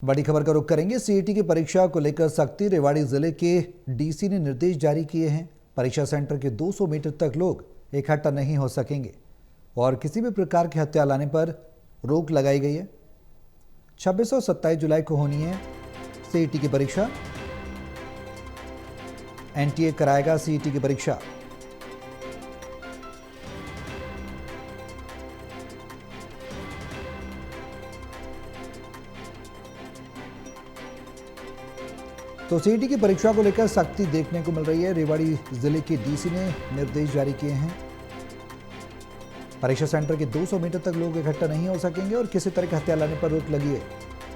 बड़ी खबर का रुख करेंगे। सीईटी की परीक्षा को लेकर सख्ती। रेवाड़ी जिले के डीसी ने निर्देश जारी किए हैं। परीक्षा सेंटर के 200 मीटर तक लोग इकट्ठा नहीं हो सकेंगे और किसी भी प्रकार की हत्या लाने पर रोक लगाई गई है। 26 और 27 जुलाई को होनी है सीईटी की परीक्षा। एनटीए कराएगा सीईटी की परीक्षा। तो सीईटी की परीक्षा को लेकर सख्ती देखने को मिल रही है। रेवाड़ी जिले के डीसी ने निर्देश जारी किए हैं। परीक्षा सेंटर के 200 मीटर तक लोग इकट्ठा नहीं हो सकेंगे और किसी तरह की हत्या लाने पर रोक लगी है।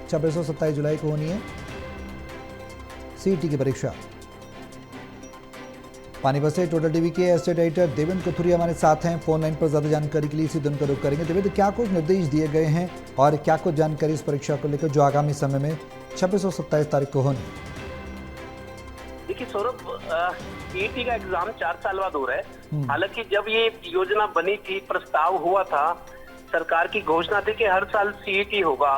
26 और 27 जुलाई को होनी है सीईटी की परीक्षा। पानीपत से टोटल टीवी के एस्टेट एडिटर देवेंद्र कथुरिया हमारे साथ हैं फोन लाइन पर। ज्यादा जानकारी के लिए इसी दिन का रुख करेंगे। देवेंद्र, क्या कुछ निर्देश दिए गए हैं और क्या कुछ जानकारी इस परीक्षा को लेकर जो आगामी समय में 26 और 27 तारीख को होनी है? देखिए सौरभ, सीईटी का एग्जाम 4 साल बाद हो रहा है। हालांकि जब ये योजना बनी थी, प्रस्ताव हुआ था, सरकार की घोषणा थी कि हर साल सीईटी होगा,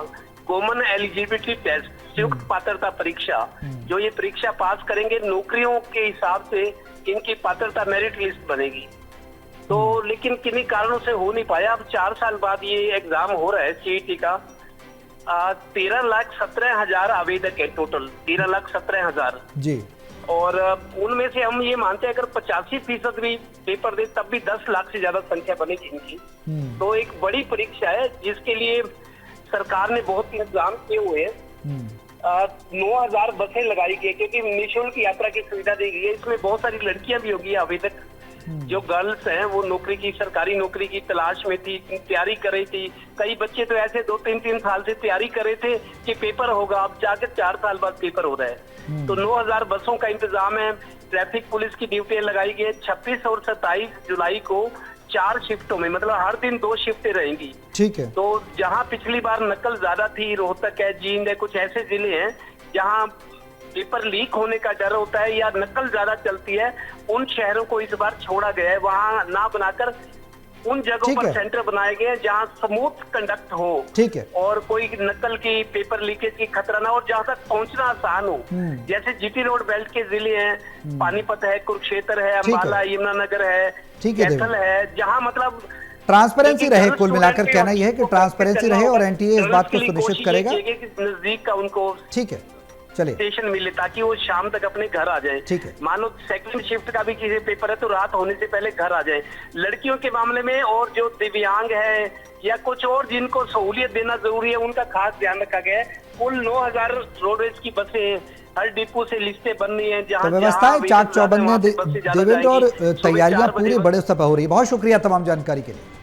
कॉमन एलिजिबिलिटी टेस्ट, संयुक्त पात्रता परीक्षा। जो ये परीक्षा पास करेंगे, नौकरियों के हिसाब से इनकी पात्रता मेरिट लिस्ट बनेगी। तो लेकिन किन्हीं कारणों से हो नहीं पाया। अब 4 साल बाद ये एग्जाम हो रहा है सीईटी का। 13,17,000 आवेदक है टोटल, 13,17,000 जी। और उनमें से हम ये मानते हैं अगर 85% भी पेपर दे तब भी 10 लाख से ज्यादा संख्या बनेगी इनकी। तो एक बड़ी परीक्षा है जिसके लिए सरकार ने बहुत इंतजाम किए हुए हैं। 9,000 बसें लगाई गई क्योंकि निःशुल्क यात्रा की सुविधा दी गई है। इसमें बहुत सारी लड़कियां भी होगी आवेदक, जो गर्ल्स हैं, वो नौकरी की, सरकारी नौकरी की तलाश में थी, तैयारी कर रही थी। कई बच्चे तो ऐसे 2-3 साल से तैयारी कर रहे थे कि पेपर होगा, अब जाकर 4 साल बाद पेपर हो रहा है। तो 9,000 बसों का इंतजाम है। ट्रैफिक पुलिस की ड्यूटी लगाई गई है। 26 और 27 जुलाई को 4 शिफ्टों में, मतलब हर दिन 2 शिफ्टें रहेंगी। ठीक है। तो जहां पिछली बार नकल ज्यादा थी, रोहतक है, जींद है, कुछ ऐसे जिले हैं जहां पेपर लीक होने का डर होता है या नकल ज्यादा चलती है, उन शहरों को इस बार छोड़ा गया है। वहां ना बनाकर उन जगहों पर सेंटर बनाए गए हैं जहां स्मूथ कंडक्ट हो। ठीक है। और कोई नकल की, पेपर लीकेज की खतरा ना हो, जहां तक पहुंचना आसान हो। जैसे जीटी रोड बेल्ट के जिले हैं, पानीपत है, कुरुक्षेत्र है, अम्बाला, यमुनानगर है, कैथल है, जहाँ मतलब ट्रांसपेरेंसी रहे। कुल मिलाकर कहना यह है कि ट्रांसपेरेंसी रहे और एनटीए इस बात को सुनिश्चित करेगा। नजदीक का उनको ठीक है, चलिए, स्टेशन मिले ताकि वो शाम तक अपने घर आ जाए। ठीक है। मानो सेकंड शिफ्ट का भी किसी पेपर है तो रात होने से पहले घर आ जाए। लड़कियों के मामले में और जो दिव्यांग है या कुछ और जिनको सहूलियत देना जरूरी है, उनका खास ध्यान रखा गया है। कुल 9,000 रोडवेज की बसें, हर डिपो से लिस्टें बन रही है, जहाँ व्यवस्थाएं चाक चौबंद में देवेंद्र और तैयारियां पूरी बड़े स्तर पर हो रही है। बहुत शुक्रिया तमाम जानकारी के लिए।